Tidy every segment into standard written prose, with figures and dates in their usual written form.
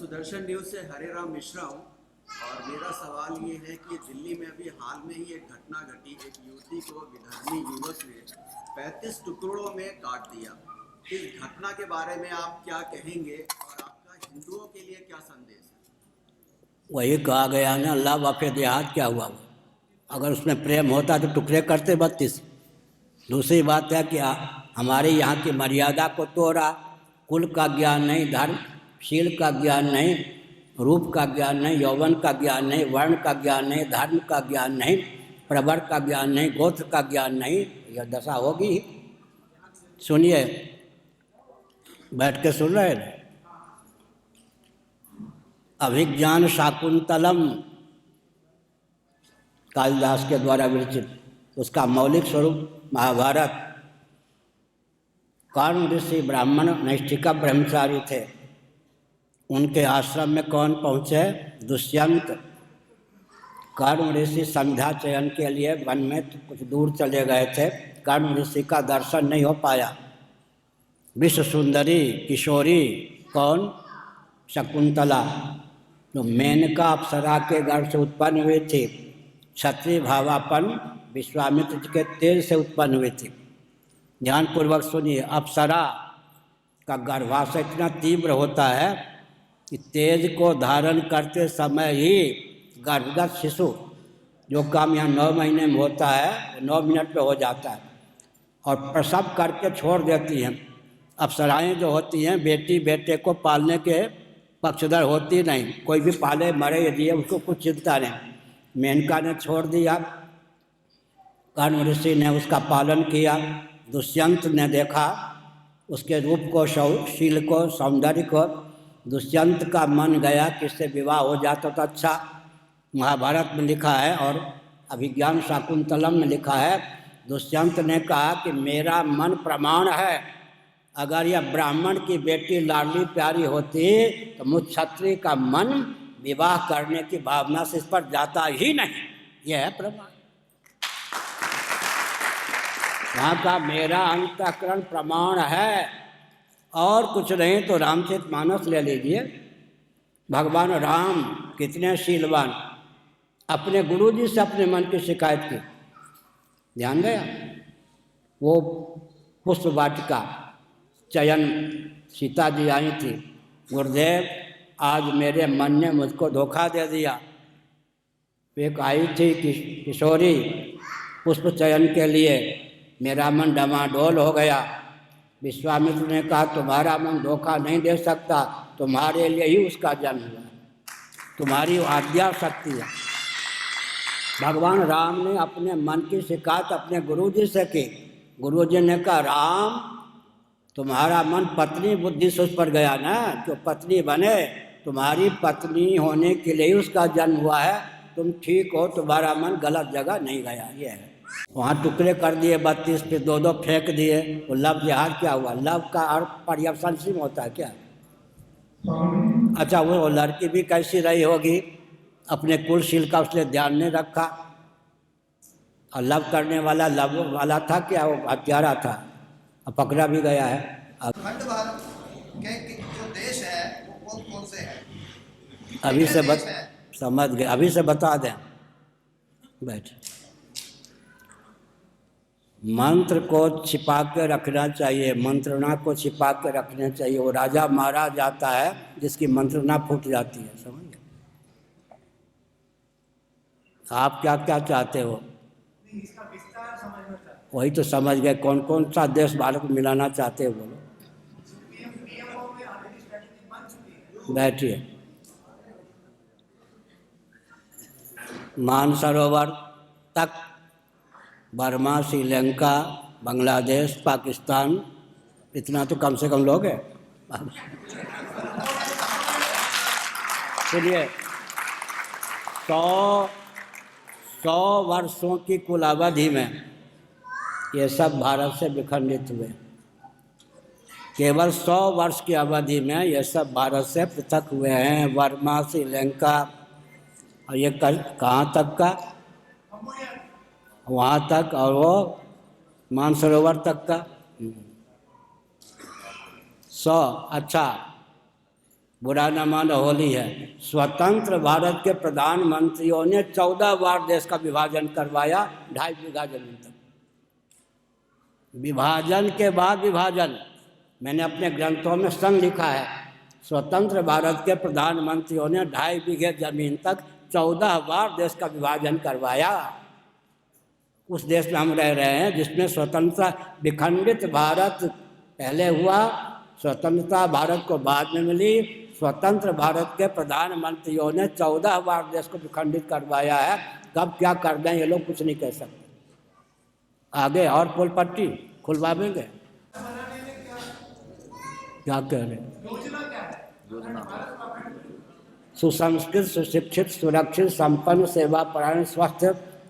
Sudarshan news से हरेराम मिश्रा हूँ और मेरा सवाल ये है कि दिल्ली में अभी हाल में ही एक घटना घटी। एक युवती को विधर्मी युवक ने 35 टुकड़ों में काट दिया। इस घटना के बारे में आप क्या कहेंगे और आपका हिंदुओं के लिए क्या संदेश है? वही कहा गया ना, अल्लाह वाफे देहात क्या हुआ। अगर उसमें प्रेम होता तो टुकड़े करते 32। दूसरी बात है कि हमारे यहाँ की मर्यादा को तोड़ा। कुल का ज्ञान नहीं, धर्मशील का ज्ञान नहीं, रूप का ज्ञान नहीं, यौवन का ज्ञान नहीं, वर्ण का ज्ञान नहीं, धर्म का ज्ञान नहीं, प्रवर का ज्ञान नहीं, गोत्र का ज्ञान नहीं, यह दशा होगी। सुनिए, बैठ के सुन रहे हैं। अभिज्ञान शाकुंतलम कालिदास के द्वारा विरचित, उसका मौलिक स्वरूप महाभारत। कर्ण ऋषि ब्राह्मण नैष्ठिका ब्रह्मचारी थे। उनके आश्रम में कौन पहुँचे? दुष्यंत। कर्ण ऋषि संध्या चयन के लिए वन में कुछ दूर चले गए थे। कर्ण ऋषि का दर्शन नहीं हो पाया। विश्व सुंदरी किशोरी कौन? शकुंतला, जो मेनका अप्सरा के गर्भ से उत्पन्न हुई थी। क्षत्रिय भावापन विश्वामित्र के तेज से उत्पन्न हुई थी। ध्यानपूर्वक सुनिए, अप्सरा का गर्भाशय इतना तीव्र होता है कि तेज को धारण करते समय ही गर्भगत शिशु जो काम यहाँ 9 महीने में होता है 9 मिनट में हो जाता है और प्रसव करके छोड़ देती हैं। अप्सराएं जो होती हैं बेटी बेटे को पालने के पक्षधर होती नहीं। कोई भी पाले मरे यदि उसको कुछ चिंता नहीं। मेनका ने छोड़ दिया, कर्ण ऋषि ने उसका पालन किया। दुष्यंत ने देखा उसके रूप को, शील को, सौंदर्य को। दुष्यंत का मन गया कि इससे विवाह हो जाता तो अच्छा। महाभारत में लिखा है और अभिज्ञान शाकुंतलम में लिखा है, दुष्यंत ने कहा कि मेरा मन प्रमाण है। अगर यह ब्राह्मण की बेटी लाडली प्यारी होती तो मुझ क्षत्रिय का मन विवाह करने की भावना से इस पर जाता ही नहीं। यह है प्रमाण। वहाँ का मेरा अंतःकरण प्रमाण है। और कुछ नहीं तो रामचरितमानस ले लीजिए। भगवान राम कितने शीलवान, अपने गुरु जी से अपने मन की शिकायत की। ध्यान गया? वो पुष्प वाटिका चयन सीता जी आई थी। गुरुदेव आज मेरे मन ने मुझको धोखा दे दिया। एक आई थी किशोरी पुष्प चयन के लिए, मेरा मन डमाडोल हो गया। विश्वामित्र ने कहा तुम्हारा मन धोखा नहीं दे सकता, तुम्हारे लिए ही उसका जन्म हुआ, तुम्हारी आज्ञा शक्ति है। भगवान राम ने अपने मन की शिकायत अपने गुरुजी से की। गुरुजी ने कहा राम तुम्हारा मन पत्नी बुद्धि से उस पर गया ना, जो पत्नी बने, तुम्हारी पत्नी होने के लिए उसका जन्म हुआ है। तुम ठीक हो, तुम्हारा मन गलत जगह नहीं गया। ये है। वहाँ टुकड़े कर दिए 32 पे 2-2 फेंक दिए। वो लव जिहाद क्या हुआ? लव का अर्थ पर्यवसानशील होता है क्या? अच्छा, वो लड़की भी कैसी रही होगी, अपने कुलशील का उसने ध्यान नहीं रखा। और लव करने वाला लव वाला था क्या? वो हत्यारा था, अब पकड़ा भी गया है। अखंड भारत के जो देश है वो कौन कौन से हैं? अभी से समझ गए, अभी से बता दें। बैठ। मंत्र को छिपा के रखना चाहिए, मंत्रणा को छिपा के रखना चाहिए। वो राजा मारा जाता है जिसकी मंत्रणा फूट जाती है। समझ गए? आप क्या क्या चाहते हो? वही तो समझ गए। कौन कौन सा देश भारत को मिलाना चाहते हो? बोलो। बैठिए। मानसरोवर तक बर्मा, श्रीलंका, बांग्लादेश, पाकिस्तान, इतना तो कम से कम लोग हैं। सुनिए, 100 वर्षों की कुल अवधि में ये सब भारत से विखंडित हुए। केवल 100 वर्ष की अवधि में ये सब भारत से पृथक हुए हैं। बर्मा, श्रीलंका, और ये कहाँ तक का? वहाँ तक, और वो मानसरोवर तक का 100। अच्छा, बुरा न मानो, होली है। स्वतंत्र भारत के प्रधानमंत्रियों ने 14 बार देश का विभाजन करवाया, 2.5 बीघा जमीन तक। विभाजन के बाद विभाजन, मैंने अपने ग्रंथों में संग लिखा है, स्वतंत्र भारत के प्रधानमंत्रियों ने 2.5 बीघे जमीन तक 14 बार देश का विभाजन करवाया। उस देश में हम रह रहे हैं जिसमें स्वतंत्रता, विखंडित भारत पहले हुआ, स्वतंत्रता भारत को बाद में मिली। स्वतंत्र भारत के प्रधानमंत्रियों ने 14 बार देश को विखंडित करवाया है। कब क्या कर दें ये लोग कुछ नहीं कह सकते। आगे और पुल पट्टी खुलवा देंगे, क्या कह रहे हैं? सुसंस्कृत, सुशिक्षित, सुरक्षित, संपन्न, सेवापरायण, स्वस्थ,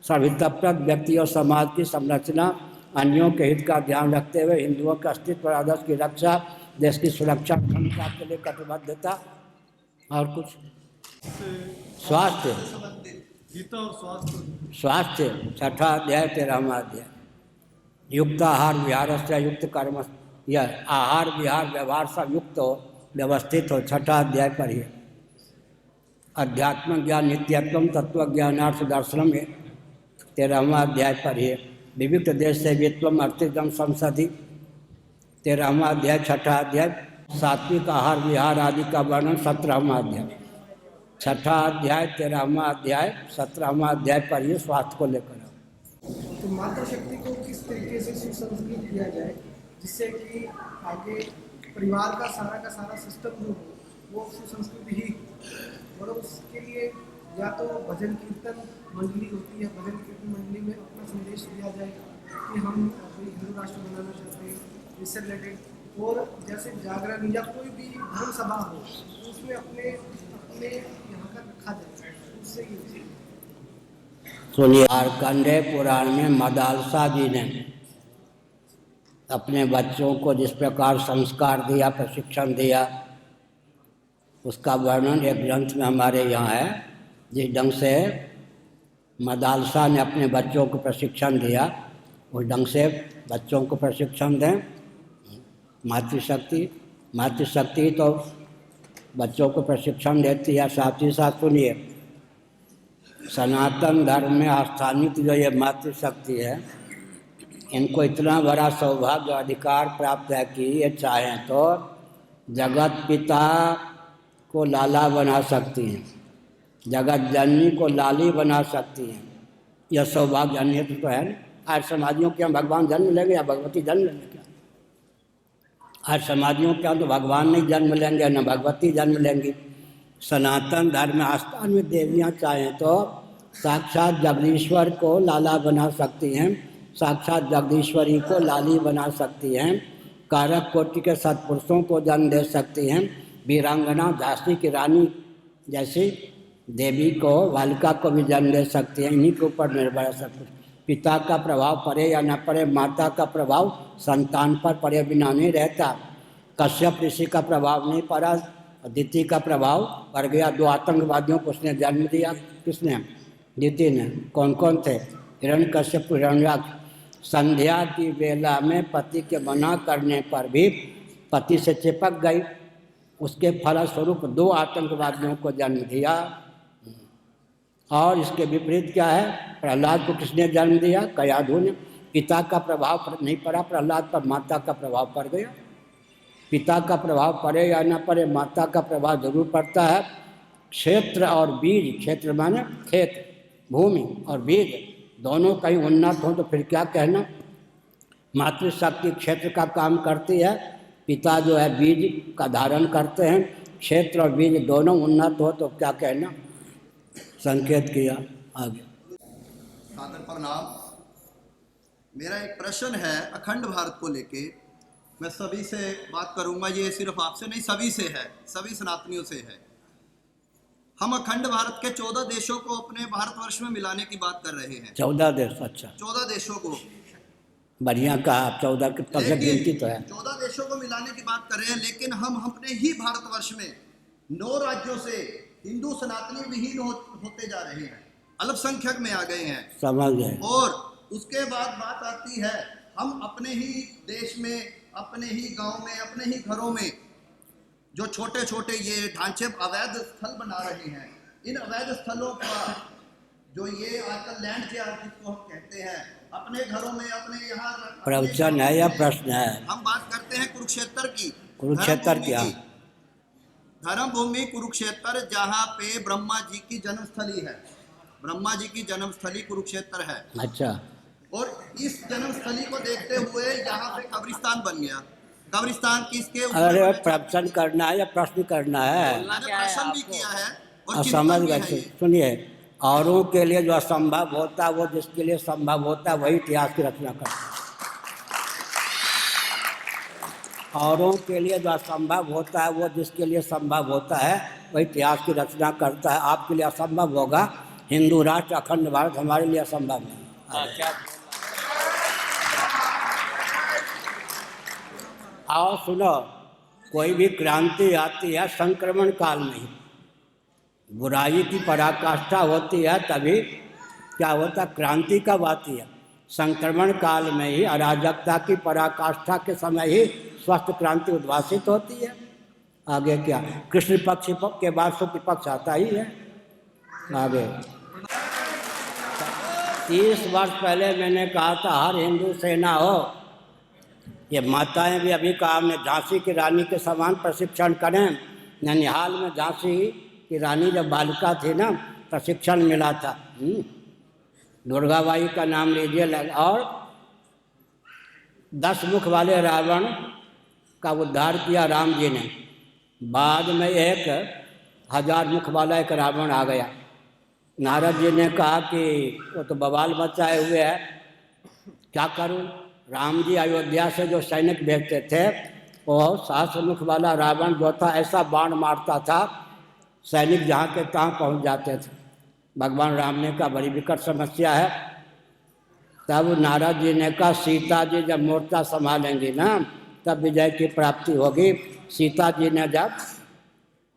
सभ्यताप्रद व्यक्ति और समाज की संरचना, अन्यों के हित का ध्यान रखते हुए हिंदुओं के अस्तित्व और आदर्श की रक्षा, देश की सुरक्षा क्षमता के लिए कटिबद्धता, और कुछ स्वास्थ्य, स्वास्थ्य 6ठा अध्याय 13वां अध्याय, युक्त आहार विहार से युक्त कर्म, यह आहार विहार व्यवहार सब युक्त हो, व्यवस्थित हो, 6ठा अध्याय पढ़िए। अध्यात्म ज्ञान नित्यत्वम तत्व ज्ञानार्थ दर्शनम, 13वां अध्याय पढ़िए। विविध देश से वित्वम अर्थितम संसदि, 13वां अध्याय 6ठा अध्याय। सात्विक आहार विहार आदि का वर्णन 17वां अध्याय, 6ठा अध्याय 13वां अध्याय 17वां अध्याय पढ़िए, स्वास्थ्य को लेकर। तो मातृशक्ति को किस तरीके से सुसंस्कृत किया जाए जिससे कि आगे परिवार का सारा सिस्टम जो हो वो सुसंस्कृत ही, और उसके लिए या तो भजन कीर्तन मंडली होती है, भजन कीर्तन मंडली में अपना संदेश दिया जाएगा कि हम हिंदू राष्ट्र बनाना चाहते हैं, इससे रिलेटेड, और जैसे जागरण या कोई भी धर्म सभा हो तो उसमें अपने यहाँ का रखा जाए, उससे ही। सुनिए, मार्कंडेय पुराण में मदालसा जी ने अपने बच्चों को जिस प्रकार संस्कार दिया, प्रशिक्षण दिया, उसका वर्णन एक ग्रंथ में हमारे यहाँ है। जिस ढंग से मदालसा ने अपने बच्चों को प्रशिक्षण दिया, उस ढंग से बच्चों को प्रशिक्षण दें। मातृशक्ति तो बच्चों को प्रशिक्षण देती है। साथ ही साथ सुनिए, सनातन धर्म में आस्थानित जो ये मातृशक्ति है, इनको इतना बड़ा सौभाग्य अधिकार प्राप्त है कि ये चाहें तो जगत पिता को लाला बना सकती हैं, जगत जननी को लाली बना सकती हैं। यह सौभाग्य अन्य तो है नहीं। आज समाजियों के यहाँ भगवान जन्म लेंगे या भगवती जन्म लेंगे क्या? आज समाजियों के यहाँ तो भगवान नहीं जन्म लेंगे न भगवती जन्म लेंगी। सनातन धर्म में आस्था में देवियाँ चाहें तो साक्षात जगदीश्वर को लाला बना सकती हैं, साक्षात जगदीश्वरी को लाली बना सकती हैं, कारक कोटि के सत्पुरुषों को जन्म दे सकती हैं, वीरांगना झांसी की रानी जैसी देवी को, बालिका को भी जन्म दे सकती हैं। इन्हीं के ऊपर निर्भर है सब कुछ। पिता का प्रभाव पड़े या न पड़े, माता का प्रभाव संतान पर पड़े बिना नहीं रहता। कश्यप ऋषि का प्रभाव नहीं पड़ा, अदिति का प्रभाव पड़ गया। 2 आतंकवादियों को उसने जन्म दिया। किसने? अदिति ने। कौन कौन थे? हिरण्यकश्यप, हिरण्याक्ष। संध्या की वेला में पति के मना करने पर भी पति से चिपक गई, उसके फलस्वरूप 2 आतंकवादियों को जन्म दिया। और इसके विपरीत क्या है? प्रहलाद को किसने जन्म दिया? कयाधु ने। पिता का प्रभाव नहीं पड़ा प्रहलाद पर, माता का प्रभाव पड़ गया। पिता का प्रभाव पड़े या न पड़े, माता का प्रभाव जरूर पड़ता है। क्षेत्र और बीज, क्षेत्र माने खेत, भूमि, और बीज दोनों कहीं उन्नत हो तो फिर क्या कहना। मातृशक्ति क्षेत्र का काम करती है, पिता जो है बीज का धारण करते हैं। क्षेत्र और बीज दोनों उन्नत हो तो क्या कहना। संकेत किया। आगे सादर प्रणाम। मेरा एक प्रश्न है अखंड भारत को लेके। मैं सभी से बात करूंगा, ये सिर्फ आपसे नहीं, सभी से है, सभी सनातनियों से है। हम अखंड भारत के 14 देशों को अपने भारतवर्ष में मिलाने की बात कर रहे हैं। 14 देश? अच्छा, 14 देशों को। बढ़िया कहा। 14 की तब गिनती तो है। 14 देशों को मिलाने की बात कर रहे हैं, लेकिन हम अपने ही भारतवर्ष में 9 राज्यों से हिंदू सनातनी विहीन होते जा रहे हैं, अल्पसंख्यक में आ गए हैं। समझ गए। और उसके बाद बात आती है, हम अपने ही देश में, अपने ही गांव में, अपने ही घरों में जो छोटे छोटे ये ढांचे अवैध स्थल बना रहे हैं, इन अवैध स्थलों का जो ये आजकल लैंड के जिसको हम कहते हैं, अपने घरों में अपने यहाँ प्रवचन है या प्रश्न है? हम बात करते हैं कुरुक्षेत्र की, कुरुक्षेत्र क्या? धर्म भूमि कुरुक्षेत्र, जहाँ पे ब्रह्मा जी की जन्मस्थली है। ब्रह्मा जी की जन्मस्थली कुरुक्षेत्र है। अच्छा। और इस जन्मस्थली को देखते हुए यहाँ पे कब्रिस्तान बन गया। कब्रिस्तान किसके ऊपर? अरे प्रवचन करना है या प्रश्न करना है? मैंने प्रश्न भी किया है और समझ चिंतन भी है गए। ये। सुनिए, औरों के लिए जो असंभव होता है वो जिसके लिए संभव होता है वही इतिहास की रचना करता है। औरों के लिए जो असंभव होता है वो जिसके लिए संभव होता है वही इतिहास की रचना करता है। आपके लिए असंभव होगा, हिंदू राष्ट्र अखंड भारत हमारे लिए असंभव नहीं। आओ सुनो, कोई भी क्रांति आती है संक्रमण काल में ही। बुराई की पराकाष्ठा होती है तभी क्या होता है, क्रांति कब आती है? संक्रमण काल में ही, अराजकता की पराकाष्ठा के समय ही स्वस्थ क्रांति उद्भासित होती है। आगे क्या, कृष्ण पक्ष के बाद शुक्ल पक्ष आता ही है। आगे 30 वर्ष पहले मैंने कहा था हर हिंदू सेना हो। ये माताएं भी अभी कहा हमने झांसी की रानी के समान प्रशिक्षण करें। ननिहाल में झांसी की रानी जब बालिका थी ना, प्रशिक्षण मिला था। दुर्गाबाई का नाम लीजिए। और 10 मुख वाले रावण का उद्धार किया राम जी ने। बाद में 1000 मुख वाला एक रावण आ गया। नारद जी ने कहा कि वो तो बवाल मचाए हुए है, क्या करूं? राम जी अयोध्या से जो सैनिक भेजते थे वो 700 मुख वाला रावण जो था ऐसा बाण मारता था, सैनिक जहाँ के तहाँ पहुँच जाते थे। भगवान राम ने कहा बड़ी विकट समस्या है। तब नारद जी ने कहा सीता जी जब मोर्चा संभालेंगी ना तब विजय की प्राप्ति होगी। सीता जी ने जब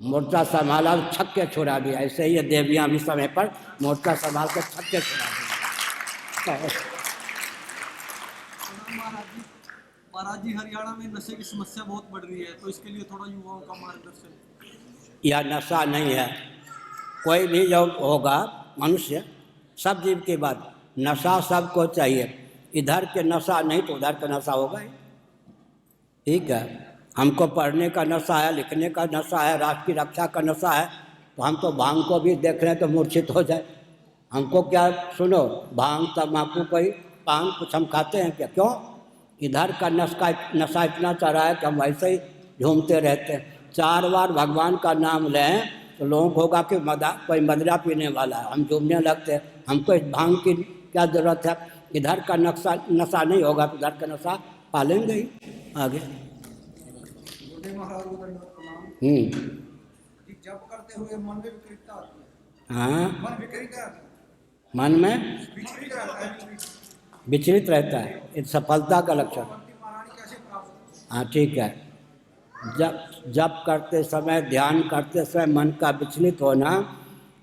मोर्चा संभाला तो छक्के छुड़ा दिया। ऐसे ही ये देवियाँ भी समय पर मोर्चा संभाल कर छक्के छुड़ा दिया। महाराज जी, हरियाणा में नशे की समस्या बहुत बढ़ रही है, तो इसके लिए थोड़ा युवाओं का मार्गदर्शन। यह नशा नहीं है, कोई भी जो होगा मनुष्य, सब जीव की बात, नशा सबको चाहिए। इधर के नशा नहीं तो उधर का नशा होगा ही। ठीक है, हमको पढ़ने का नशा है, लिखने का नशा है, राष्ट्र की रक्षा का नशा है, तो हम तो भांग को भी देख रहे हैं तो मूर्छित हो जाए। हमको क्या, सुनो, भांग तम्बाकू कोई पान कुछ हम खाते हैं क्या? क्यों? इधर का नशा इतना चढ़ा है कि हम वैसे ही झूमते रहते हैं। 4 बार भगवान का नाम लें तो लोगों को होगा कि कोई मदिरा पीने वाला है, हम झूमने लगते हैं। हमको इस भांग की क्या ज़रूरत है? इधर का नशा नहीं होगा तो उधर का नशा पालेंगे ही। आगे महाराज को प्रणाम। जप करते हुए मन में विकृतता आती है। हाँ, मन विकृत रहता है, मन में विचलित रहता है, विचलित रहता है, ये सफलता का लक्षण। महारानी कैसे प्राप्त? हाँ ठीक है, जब करते समय, ध्यान करते समय मन का विचलित होना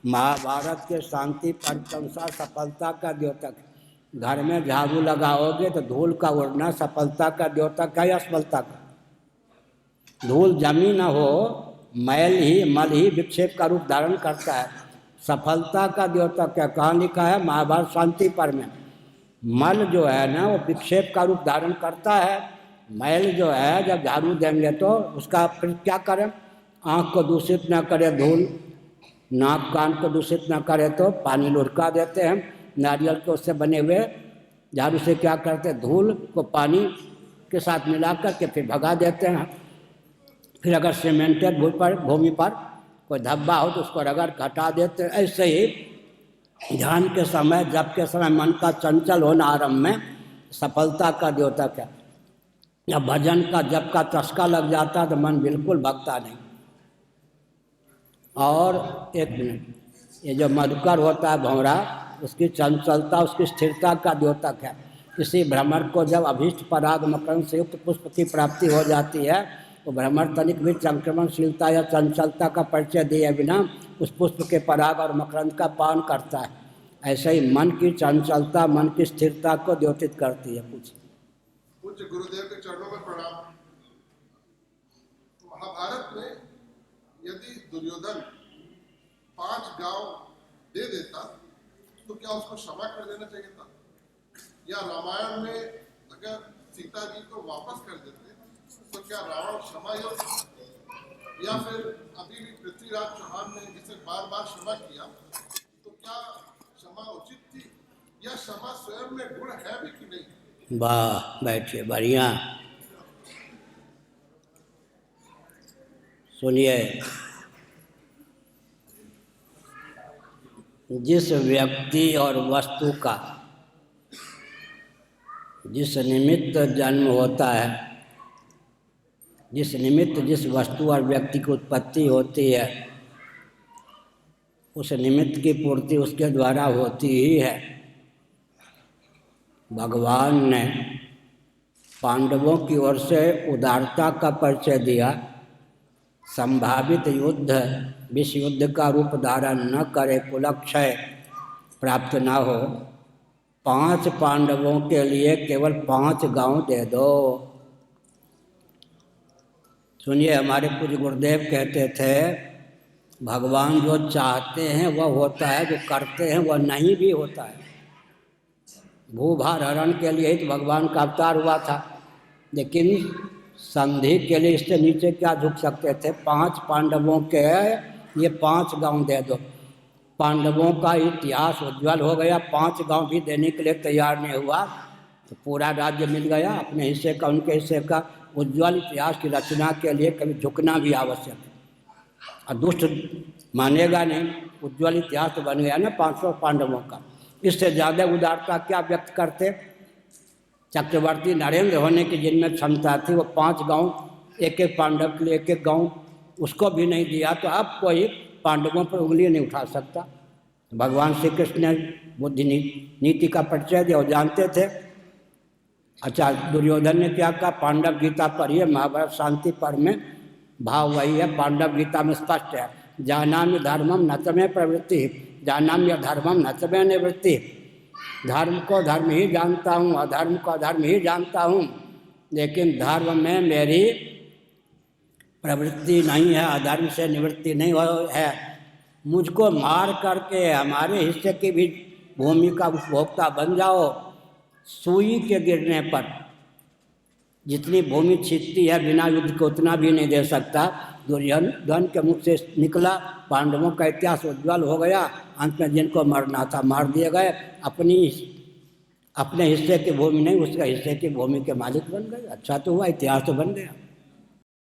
महाभारत के शांति पर्व के अनुसार सफलता का द्योतक है। घर में झाड़ू लगाओगे तो धूल का उड़ना सफलता का द्योतक है या असफलता का? धूल जमी न हो, मैल ही मल ही विक्षेप का रूप धारण करता है, सफलता का द्योतक है। कहाँ लिखा है? महाभारत शांति पर्व में। मल जो है ना वो विक्षेप का रूप धारण करता है। मैल जो है जब झाड़ू देंगे तो उसका फिर क्या करें? आँख को दूषित न करे धूल, नाक कान को दूषित न करे तो पानी लुढ़का देते हैं। नारियल के उससे बने हुए झाड़ू से क्या करते हैं? धूल को पानी के साथ मिला कर के फिर भगा देते हैं। फिर अगर सीमेंटेड भूमि पर कोई धब्बा हो तो उसको रगड़ हटा देते हैं। ऐसे ही ध्यान के समय, जप के समय मन का चंचल होना आरंभ में सफलता का द्योतक है। या भजन का जप का चस्का लग जाता है तो मन बिल्कुल भगता नहीं। और 1 मिनट, ये जो मधुकर होता है भंवरा, उसकी चंचलता, उसकी स्थिरता का द्योतक है। इसी भ्रमर को जब अभीष्ट पराग मकरंद से युक्त पुष्प की प्राप्ति हो जाती है तो भ्रमर तनिक भी संक्रमणशीलता या चंचलता का परिचय दिए बिना उस पुष्प के पराग और मकरंद का पान करता है। ऐसे ही मन की चंचलता, मन की स्थिरता को द्योतित करती है। पूज्य गुरुदेव के चरणों में प्रणाम। महाभारत में दुर्योधन 5 गांव दे देता तो क्या उसको क्षमा कर देना चाहिए था? या रामायण में अगर सीता जी को वापस कर देते तो क्या रावण क्षमा योग्य? या फिर अभी भी पृथ्वीराज चौहान ने जिसे बार बार क्षमा किया तो क्या क्षमा उचित थी? या क्षमा स्वयं में गुण है भी कि नहीं? वाह, बैठिए, बढ़िया। सुनिए, जिस व्यक्ति और वस्तु का जिस निमित्त जन्म होता है, जिस निमित्त जिस वस्तु और व्यक्ति की उत्पत्ति होती है, उस निमित्त की पूर्ति उसके द्वारा होती ही है। भगवान ने पांडवों की ओर से उदारता का परिचय दिया। संभावित युद्ध विश्व युद्ध का रूप धारण न करे, कुलक्षय प्राप्त न हो, 5 पांडवों के लिए केवल 5 गांव दे दो। सुनिए, हमारे पूज्य गुरुदेव कहते थे, भगवान जो चाहते हैं वह होता है, जो करते हैं वह नहीं भी होता है। भूभार हरण के लिए ही तो भगवान का अवतार हुआ था, लेकिन संधि के लिए इससे नीचे क्या झुक सकते थे? 5 पांडवों के ये 5 गांव दे दो। पांडवों का इतिहास उज्ज्वल हो गया, 5 गांव भी देने के लिए तैयार नहीं हुआ तो पूरा राज्य मिल गया। अपने हिस्से का, उनके हिस्से का उज्ज्वल इतिहास की रचना के लिए कभी झुकना भी आवश्यक है। और दुष्ट मानेगा नहीं, उज्ज्वल इतिहास तो बन गया ना 500 पांडवों का। इससे ज़्यादा उदारता क्या व्यक्त करते? चक्रवर्ती नरेंद्र होने की जिनमें क्षमता थी, वो 5 गांव एक एक पांडव के लिए एक एक गांव उसको भी नहीं दिया, तो अब कोई पांडवों पर उंगली नहीं उठा सकता। भगवान श्री कृष्ण ने बुद्धि नीति का परिचय दिया, वो जानते थे। अच्छा, दुर्योधन ने क्या कहा? पांडव गीता पढ़िए, महाभारत शांति पर्व में भाव वही है। पांडव गीता में स्पष्ट है, जानामि धर्मम न च मे प्रवृत्ति, जानामि अधर्मम न च मे निवृत्ति। धर्म को धर्म ही जानता हूँ, अधर्म को अधर्म ही जानता हूँ, लेकिन धर्म में मेरी प्रवृत्ति नहीं है, अधर्म से निवृत्ति नहीं है। मुझको मार करके हमारे हिस्से की भी भूमि का उपभोक्ता बन जाओ। सुई के गिरने पर जितनी भूमि छिपती है बिना युद्ध के उतना भी नहीं दे सकता। दुर्योधन के मुख से निकला, पांडवों का इतिहास उज्ज्वल हो गया। अंत में जिनको मरना था मार दिए गए, अपने हिस्से की भूमि नहीं, उसके हिस्से की भूमि के मालिक बन गए। अच्छा तो हुआ, इतिहास तो बन गया।